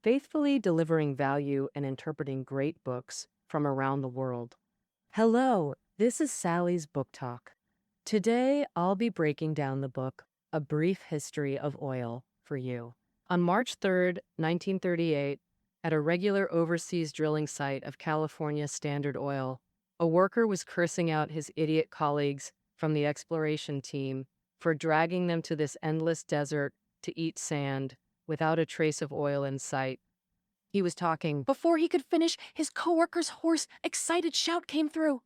faithfully delivering value and interpreting great books from around the world. Hello, this is Sally's Book Talk. Today, I'll be breaking down the book, A Brief History of Oil, for you. On March 3rd, 1938, at a regular overseas drilling site of California Standard Oil, a worker was cursing out his idiot colleagues from the exploration team for dragging them to this endless desert to eat sand without a trace of oil in sight. He was talking. Before he could finish, his coworker's hoarse, excited shout came through.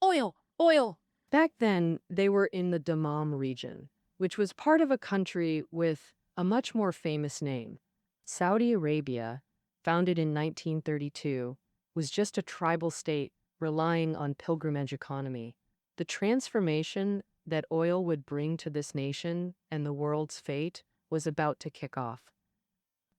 Oil! Oil! Back then, they were in the Dammam region, which was part of a country with a much more famous name. Saudi Arabia, founded in 1932, was just a tribal state relying on pilgrimage economy. The transformation that oil would bring to this nation and the world's fate was about to kick off.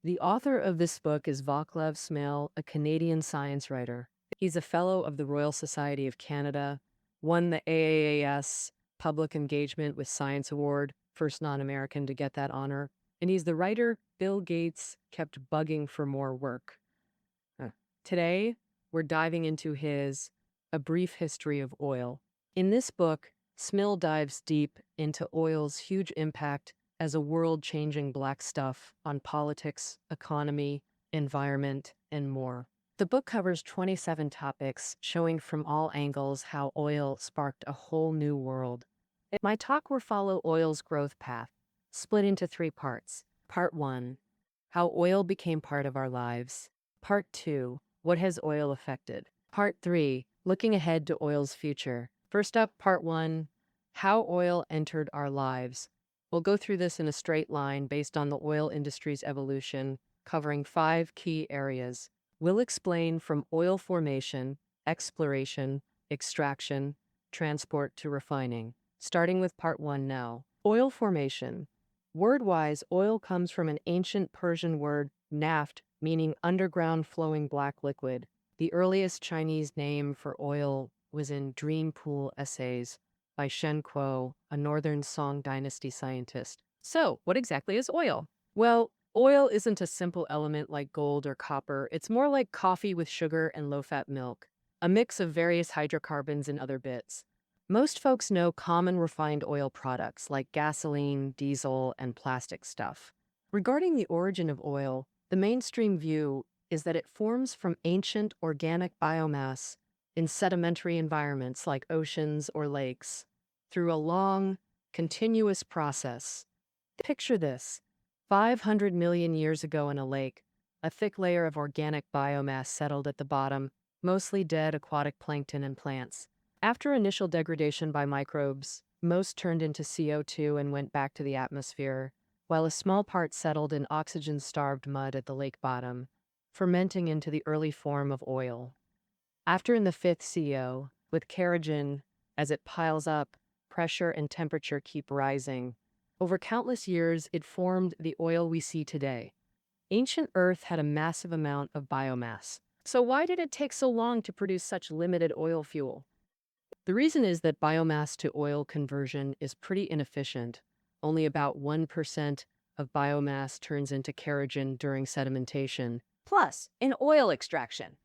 The author of this book is Vaclav Smil, a Canadian science writer. He's a fellow of the Royal Society of Canada, won the AAAS Public Engagement with Science Award, first non-American to get that honor, and he's the writer Bill Gates kept bugging for more work. Today, we're diving into his A Brief History of Oil. In this book, Smil dives deep into oil's huge impact as a world-changing black stuff on politics, economy, environment, and more. The book covers 27 topics, showing from all angles how oil sparked a whole new world. My talk will follow oil's growth path, split into 3 parts. Part 1, how oil became part of our lives. Part 2, what has oil affected? Part 3, looking ahead to oil's future. First up, Part 1, how oil entered our lives. We'll go through this in a straight line based on the oil industry's evolution, covering 5 key areas. We'll explain from oil formation, exploration, extraction, transport to refining. Starting with Part 1 now. Oil formation. Word-wise, oil comes from an ancient Persian word, naft, meaning underground flowing black liquid. The earliest Chinese name for oil was in Dream Pool Essays by Shen Kuo, a Northern Song Dynasty scientist. So, what exactly is oil? Well, oil isn't a simple element like gold or copper. It's more like coffee with sugar and low-fat milk, a mix of various hydrocarbons and other bits. Most folks know common refined oil products like gasoline, diesel, and plastic stuff. Regarding the origin of oil, the mainstream view is that it forms from ancient organic biomass in sedimentary environments like oceans or lakes through a long, continuous process. Picture this. 500 million years ago in a lake, a thick layer of organic biomass settled at the bottom, mostly dead aquatic plankton and plants. After initial degradation by microbes, most turned into CO2 and went back to the atmosphere, while a small part settled in oxygen-starved mud at the lake bottom, fermenting into the early form of oil. After in the 5th CO, with kerogen, as it piles up, pressure and temperature keep rising. Over countless years, it formed the oil we see today. Ancient Earth had a massive amount of biomass. So why did it take so long to produce such limited oil fuel? The reason is that biomass to oil conversion is pretty inefficient. Only about 1% of biomass turns into kerogen during sedimentation. Plus, in oil extraction,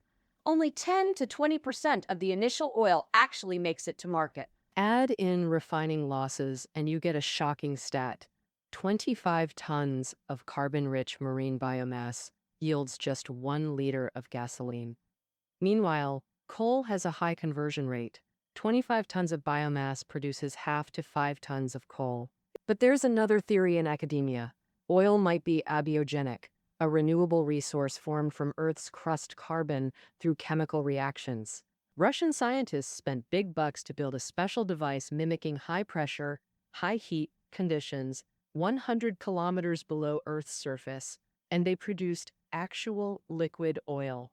only 10 to 20% of the initial oil actually makes it to market. Add in refining losses and you get a shocking stat. 25 tons of carbon-rich marine biomass yields just 1 liter of gasoline. Meanwhile, coal has a high conversion rate. 25 tons of biomass produces half to 5 tons of coal. But there's another theory in academia. Oil might be abiogenic, a renewable resource formed from Earth's crust carbon through chemical reactions. Russian scientists spent big bucks to build a special device mimicking high pressure, high heat conditions 100 kilometers below Earth's surface, and they produced actual liquid oil.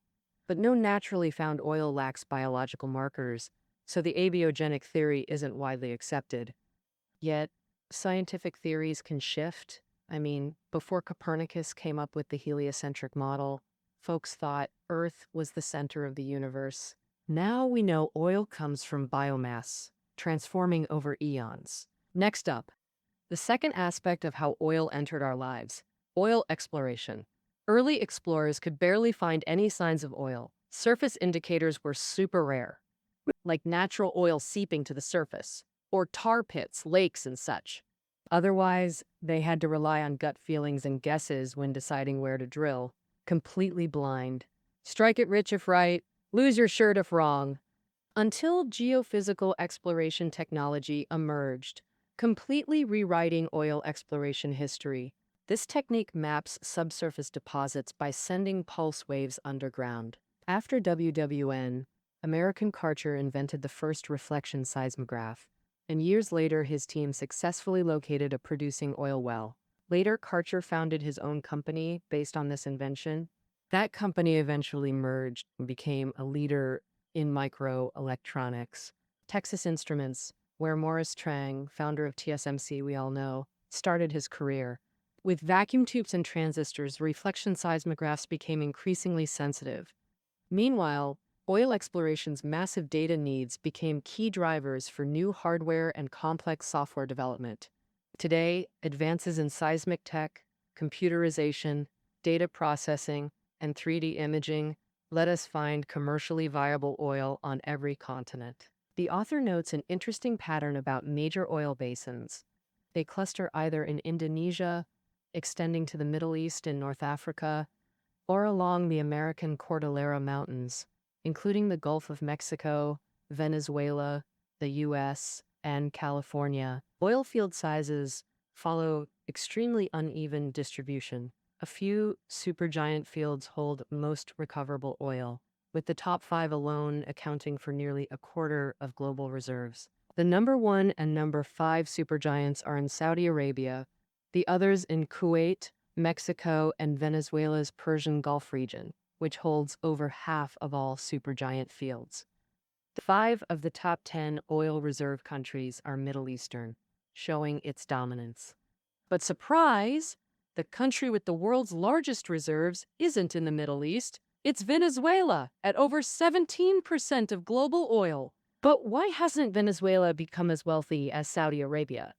But no naturally found oil lacks biological markers, so the abiogenic theory isn't widely accepted. Yet, scientific theories can shift. Before Copernicus came up with the heliocentric model, folks thought Earth was the center of the universe. Now we know oil comes from biomass, transforming over eons. Next up, the second aspect of how oil entered our lives, oil exploration. Early explorers could barely find any signs of oil. Surface indicators were super rare, like natural oil seeping to the surface, or tar pits, lakes, and such. Otherwise, they had to rely on gut feelings and guesses when deciding where to drill, completely blind. Strike it rich if right, lose your shirt if wrong. Until geophysical exploration technology emerged, completely rewriting oil exploration history. This technique maps subsurface deposits by sending pulse waves underground. After WWN, American Karcher invented the first reflection seismograph, and years later his team successfully located a producing oil well. Later, Karcher founded his own company based on this invention. That company eventually merged and became a leader in microelectronics. Texas Instruments, where Morris Trang, founder of TSMC we all know, started his career. With vacuum tubes and transistors, reflection seismographs became increasingly sensitive. Meanwhile, oil exploration's massive data needs became key drivers for new hardware and complex software development. Today, advances in seismic tech, computerization, data processing, and 3D imaging let us find commercially viable oil on every continent. The author notes an interesting pattern about major oil basins. They cluster either in Indonesia, extending to the Middle East and North Africa, or along the American Cordillera Mountains, including the Gulf of Mexico, Venezuela, the US, and California. Oil field sizes follow extremely uneven distribution. A few supergiant fields hold most recoverable oil, with the top 5 alone accounting for nearly a quarter of global reserves. The number 1 and number 5 supergiants are in Saudi Arabia, the others in Kuwait, Mexico, and Venezuela's Persian Gulf region, which holds over half of all supergiant fields. 5 of the top 10 oil reserve countries are Middle Eastern, showing its dominance. But surprise! The country with the world's largest reserves isn't in the Middle East. It's Venezuela, at over 17% of global oil. But why hasn't Venezuela become as wealthy as Saudi Arabia?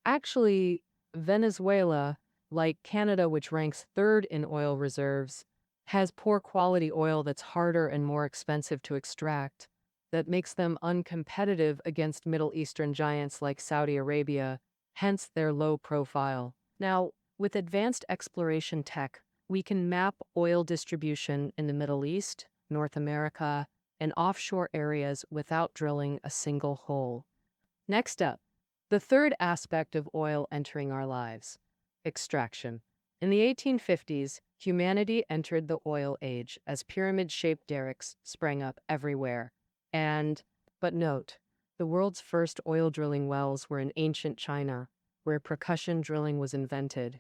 Actually, Venezuela, like Canada, which ranks third in oil reserves, has poor quality oil that's harder and more expensive to extract, that makes them uncompetitive against Middle Eastern giants like Saudi Arabia, hence their low profile. Now, with advanced exploration tech, we can map oil distribution in the Middle East, North America, and offshore areas without drilling a single hole. Next up, the third aspect of oil entering our lives: extraction. In the 1850s, humanity entered the oil age as pyramid-shaped derricks sprang up everywhere. But note, the world's first oil drilling wells were in ancient China, where percussion drilling was invented.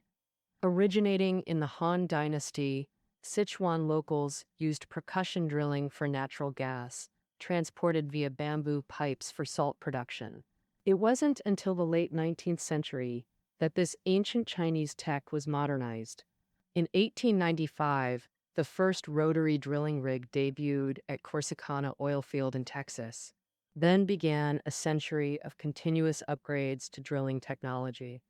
Originating in the Han Dynasty, Sichuan locals used percussion drilling for natural gas, transported via bamboo pipes for salt production. It wasn't until the late 19th century that this ancient Chinese tech was modernized. In 1895, the first rotary drilling rig debuted at Corsicana oil field in Texas. Then began a century of continuous upgrades to drilling technology.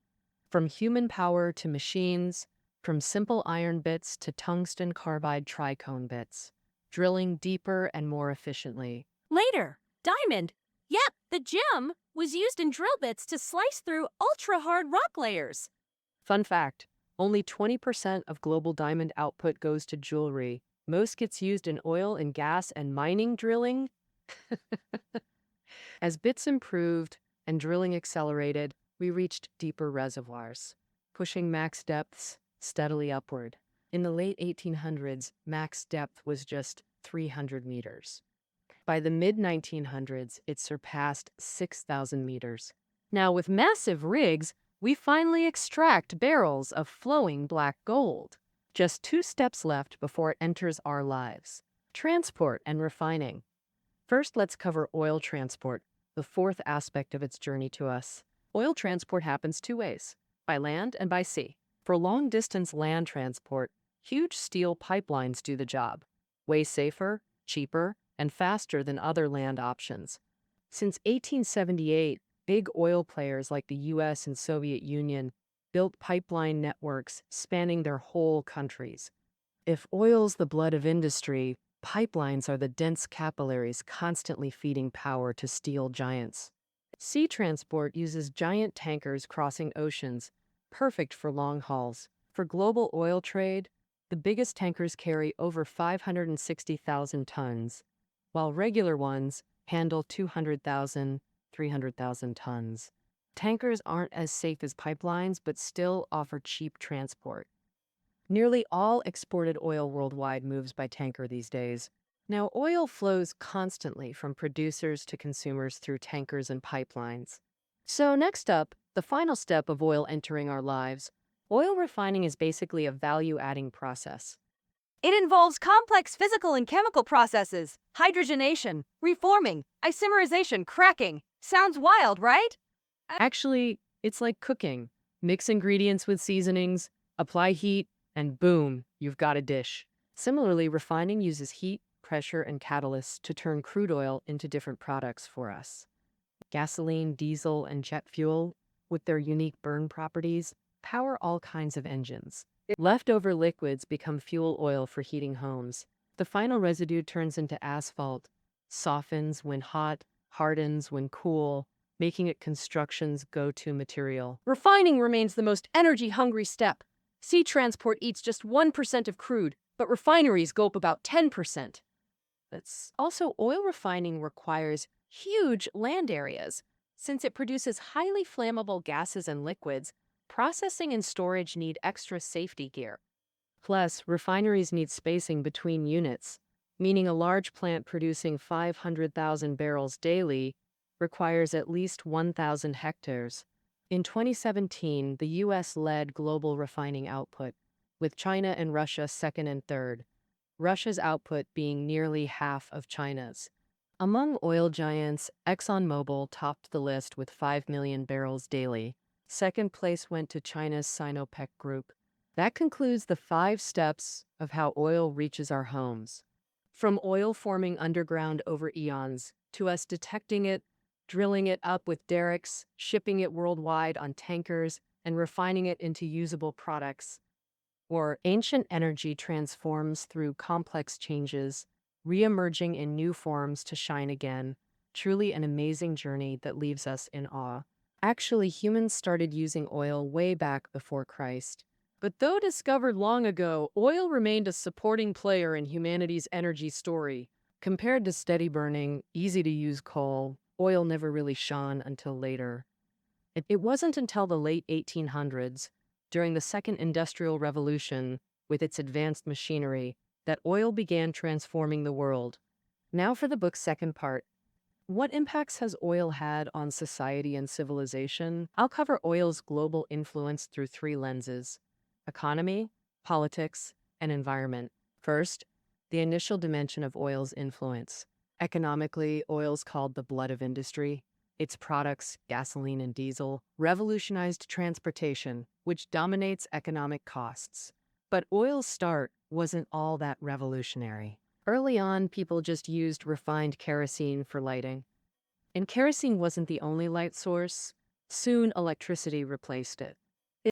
From human power to machines, from simple iron bits to tungsten carbide tricone bits, drilling deeper and more efficiently. Later, diamond. Yep, the gem was used in drill bits to slice through ultra-hard rock layers. Fun fact, only 20% of global diamond output goes to jewelry. Most gets used in oil and gas and mining drilling. As bits improved and drilling accelerated, we reached deeper reservoirs, pushing max depths steadily upward. In the late 1800s, max depth was just 300 meters. By the mid-1900s, it surpassed 6,000 meters. Now, with massive rigs, we finally extract barrels of flowing black gold. Just 2 steps left before it enters our lives: transport and refining. First, let's cover oil transport, the fourth aspect of its journey to us. Oil transport happens 2 ways: by land and by sea. For long-distance land transport, huge steel pipelines do the job, way safer, cheaper, and faster than other land options. Since 1878, big oil players like the US and Soviet Union built pipeline networks spanning their whole countries. If oil's the blood of industry, pipelines are the dense capillaries constantly feeding power to steel giants. Sea transport uses giant tankers crossing oceans, perfect for long hauls. For global oil trade, the biggest tankers carry over 560,000 tons, while regular ones handle 200,000, 300,000 tons. Tankers aren't as safe as pipelines, but still offer cheap transport. Nearly all exported oil worldwide moves by tanker these days. Now, oil flows constantly from producers to consumers through tankers and pipelines. So, next up, the final step of oil entering our lives. Oil refining is basically a value-adding process. It involves complex physical and chemical processes, hydrogenation, reforming, isomerization, cracking. Sounds wild, right? Actually, it's like cooking. Mix ingredients with seasonings, apply heat, and boom, you've got a dish. Similarly, refining uses heat, pressure, and catalysts to turn crude oil into different products for us. Gasoline, diesel, and jet fuel, with their unique burn properties, power all kinds of engines. Leftover liquids become fuel oil for heating homes. The final residue turns into asphalt, softens when hot, hardens when cool, making it construction's go-to material. Refining remains the most energy-hungry step. Sea transport eats just 1% of crude, but refineries gulp about 10%. That's also, oil refining requires huge land areas. Since it produces highly flammable gases and liquids, processing and storage need extra safety gear. Plus, refineries need spacing between units, meaning a large plant producing 500,000 barrels daily requires at least 1,000 hectares. In 2017, the U.S. led global refining output, with China and Russia second and third, Russia's output being nearly half of China's. Among oil giants, ExxonMobil topped the list with 5 million barrels daily. Second place went to China's Sinopec Group. That concludes the 5 steps of how oil reaches our homes. From oil forming underground over eons, to us detecting it, drilling it up with derricks, shipping it worldwide on tankers, and refining it into usable products. Or ancient energy transforms through complex changes, re-emerging in new forms to shine again. Truly an amazing journey that leaves us in awe. Actually, humans started using oil way back before Christ. But though discovered long ago, oil remained a supporting player in humanity's energy story. Compared to steady burning, easy-to-use coal, oil never really shone until later. It wasn't until the late 1800s, during the Second Industrial Revolution, with its advanced machinery, that oil began transforming the world. Now for the book's second part. What impacts has oil had on society and civilization? I'll cover oil's global influence through 3 lenses: economy, politics, and environment. First, the initial dimension of oil's influence. Economically, oil's called the blood of industry. Its products, gasoline and diesel, revolutionized transportation, which dominates economic costs. But oil's start wasn't all that revolutionary. Early on, people just used refined kerosene for lighting. And kerosene wasn't the only light source. Soon, electricity replaced it.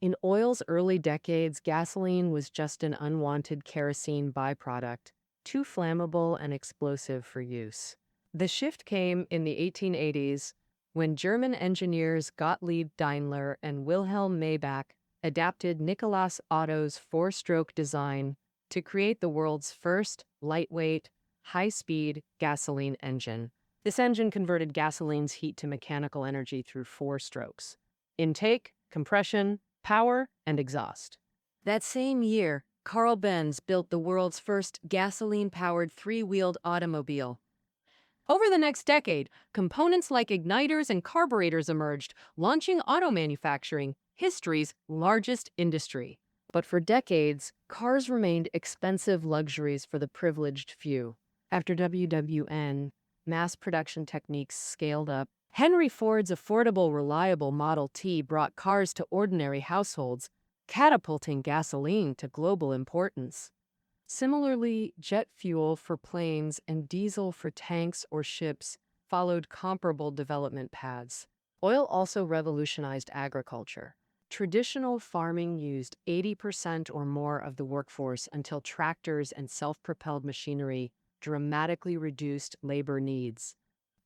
In oil's early decades, gasoline was just an unwanted kerosene byproduct, too flammable and explosive for use. The shift came in the 1880s when German engineers Gottlieb Daimler and Wilhelm Maybach adapted Nikolaus Otto's 4-stroke design to create the world's first lightweight, high-speed gasoline engine. This engine converted gasoline's heat to mechanical energy through 4 strokes: intake, compression, power, and exhaust. That same year, Carl Benz built the world's first gasoline-powered 3-wheeled automobile. Over the next decade, components like igniters and carburetors emerged, launching auto manufacturing, history's largest industry. But for decades, cars remained expensive luxuries for the privileged few. After WWN, mass production techniques scaled up. Henry Ford's affordable, reliable Model T brought cars to ordinary households, catapulting gasoline to global importance. Similarly, jet fuel for planes and diesel for tanks or ships followed comparable development paths. Oil also revolutionized agriculture. Traditional farming used 80% or more of the workforce until tractors and self-propelled machinery dramatically reduced labor needs.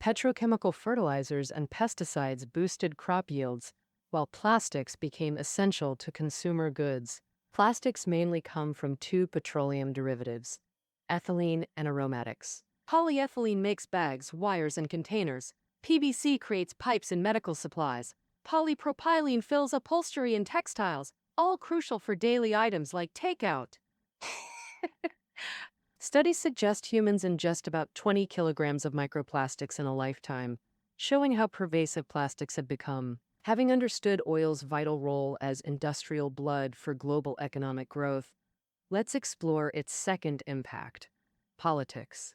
Petrochemical fertilizers and pesticides boosted crop yields, while plastics became essential to consumer goods. Plastics mainly come from two petroleum derivatives, ethylene and aromatics. Polyethylene makes bags, wires, and containers. PVC creates pipes and medical supplies. Polypropylene fills upholstery and textiles, all crucial for daily items like takeout. Studies suggest humans ingest about 20 kilograms of microplastics in a lifetime, showing how pervasive plastics have become. Having understood oil's vital role as industrial blood for global economic growth, let's explore its second impact, politics.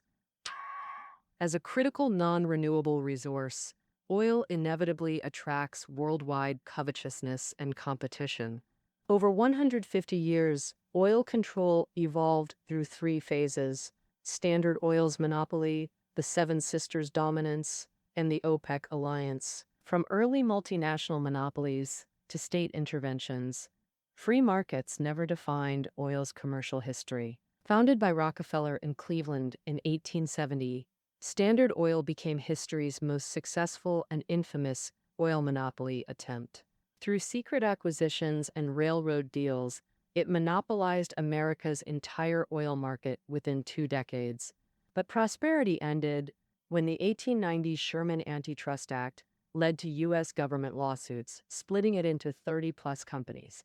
As a critical non-renewable resource, oil inevitably attracts worldwide covetousness and competition. Over 150 years, oil control evolved through three phases: Standard Oil's monopoly, the Seven Sisters' dominance, and the OPEC alliance. From early multinational monopolies to state interventions, free markets never defined oil's commercial history. Founded by Rockefeller in Cleveland in 1870, Standard Oil became history's most successful and infamous oil monopoly attempt. Through secret acquisitions and railroad deals, it monopolized America's entire oil market within 2 decades. But prosperity ended when the 1890s Sherman Antitrust Act led to U.S. government lawsuits, splitting it into 30-plus companies.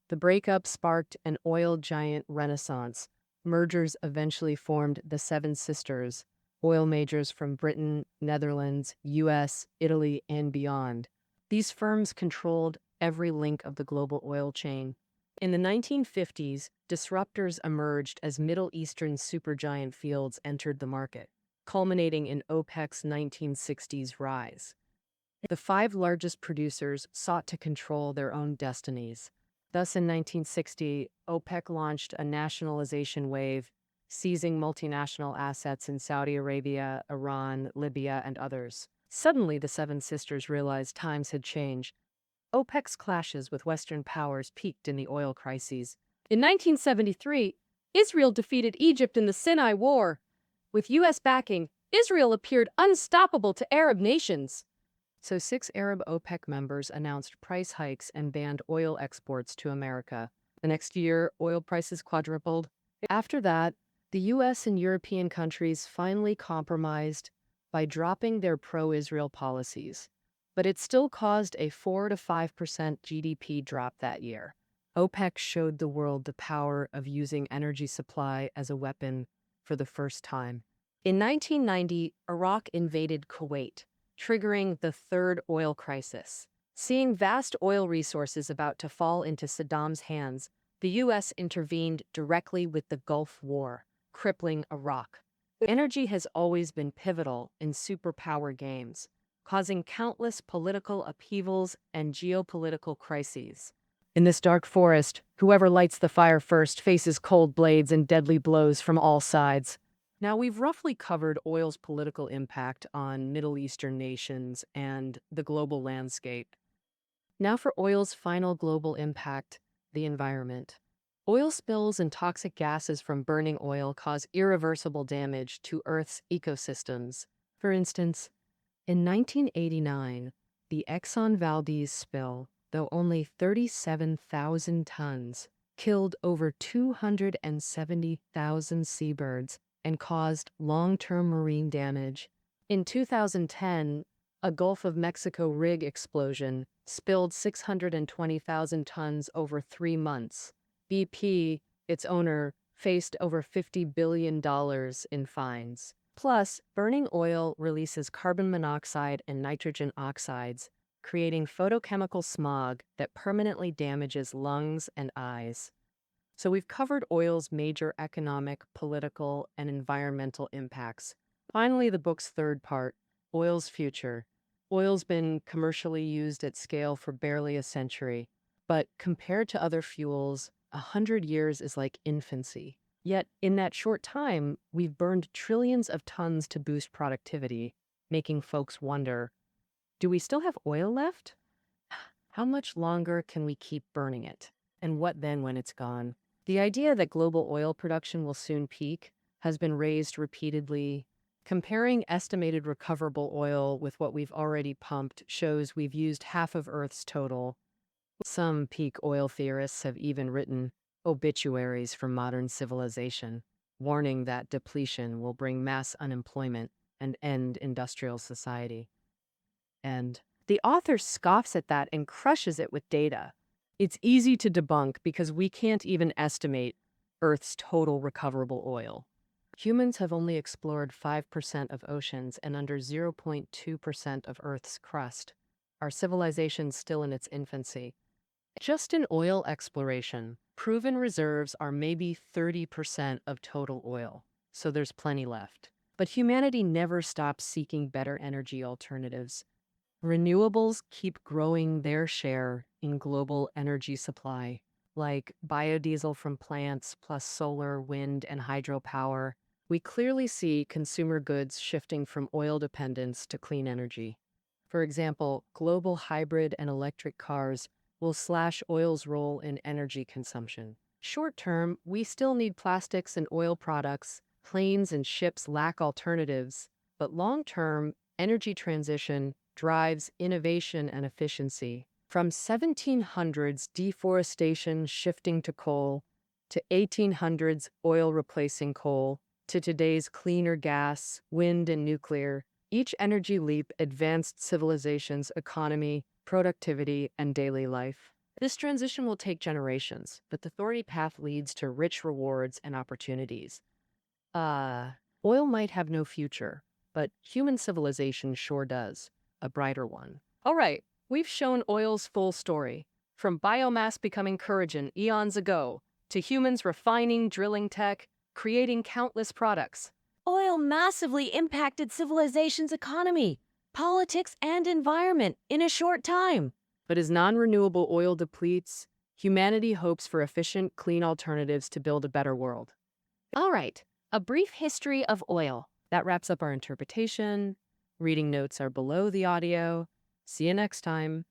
The breakup sparked an oil giant renaissance. Mergers eventually formed the Seven Sisters, oil majors from Britain, Netherlands, US, Italy, and beyond. These firms controlled every link of the global oil chain. In the 1950s, disruptors emerged as Middle Eastern supergiant fields entered the market, culminating in OPEC's 1960s rise. The five largest producers sought to control their own destinies. Thus, in 1960, OPEC launched a nationalization wave, seizing multinational assets in Saudi Arabia, Iran, Libya, and others. Suddenly, the Seven Sisters realized times had changed. OPEC's clashes with Western powers peaked in the oil crises. In 1973, Israel defeated Egypt in the Sinai War. With U.S. backing, Israel appeared unstoppable to Arab nations. So 6 Arab OPEC members announced price hikes and banned oil exports to America. The next year, oil prices quadrupled. After that, the U.S. and European countries finally compromised by dropping their pro-Israel policies. But it still caused a 4 to 5% GDP drop that year. OPEC showed the world the power of using energy supply as a weapon for the first time. In 1990, Iraq invaded Kuwait, triggering the third oil crisis. Seeing vast oil resources about to fall into Saddam's hands, the U.S. intervened directly with the Gulf War, crippling Iraq. Energy has always been pivotal in superpower games, causing countless political upheavals and geopolitical crises. In this dark forest, whoever lights the fire first faces cold blades and deadly blows from all sides. Now, we've roughly covered oil's political impact on Middle Eastern nations and the global landscape. Now for oil's final global impact, the environment. Oil spills and toxic gases from burning oil cause irreversible damage to Earth's ecosystems. For instance, in 1989, the Exxon Valdez spill, though only 37,000 tons, killed over 270,000 seabirds and caused long-term marine damage. In 2010, a Gulf of Mexico rig explosion spilled 620,000 tons over 3 months. BP, its owner, faced over $50 billion in fines. Plus, burning oil releases carbon monoxide and nitrogen oxides, creating photochemical smog that permanently damages lungs and eyes. So we've covered oil's major economic, political, and environmental impacts. Finally, the book's third part, oil's future. Oil's been commercially used at scale for barely a century, but compared to other fuels, 100 years is like infancy. Yet, in that short time, we've burned trillions of tons to boost productivity, making folks wonder, do we still have oil left? How much longer can we keep burning it? And what then when it's gone? The idea that global oil production will soon peak has been raised repeatedly. Comparing estimated recoverable oil with what we've already pumped shows we've used half of Earth's total. Some peak oil theorists have even written obituaries for modern civilization, warning that depletion will bring mass unemployment and end industrial society. And the author scoffs at that and crushes it with data. It's easy to debunk because we can't even estimate Earth's total recoverable oil. Humans have only explored 5% of oceans and under 0.2% of Earth's crust. Our civilization's still in its infancy. Just in oil exploration, proven reserves are maybe 30% of total oil, so there's plenty left. But humanity never stops seeking better energy alternatives. Renewables keep growing their share in global energy supply, like biodiesel from plants plus solar, wind, and hydropower. We clearly see consumer goods shifting from oil dependence to clean energy. For example, global hybrid and electric cars will slash oil's role in energy consumption. Short term, we still need plastics and oil products. Planes and ships lack alternatives. But long term, energy transition drives innovation and efficiency. From 1700s deforestation shifting to coal, to 1800s oil replacing coal, to today's cleaner gas, wind, and nuclear, each energy leap advanced civilization's economy, productivity, and daily life. This transition will take generations, but the thorny path leads to rich rewards and opportunities. Oil might have no future, but human civilization sure does. A brighter one. All right, we've shown oil's full story. From biomass becoming kerosene eons ago, to humans refining drilling tech, creating countless products. Oil massively impacted civilization's economy, politics, and environment in a short time. But as non-renewable oil depletes, humanity hopes for efficient, clean alternatives to build a better world. All right, a brief history of oil. That wraps up our interpretation. Reading notes are below the audio. See you next time.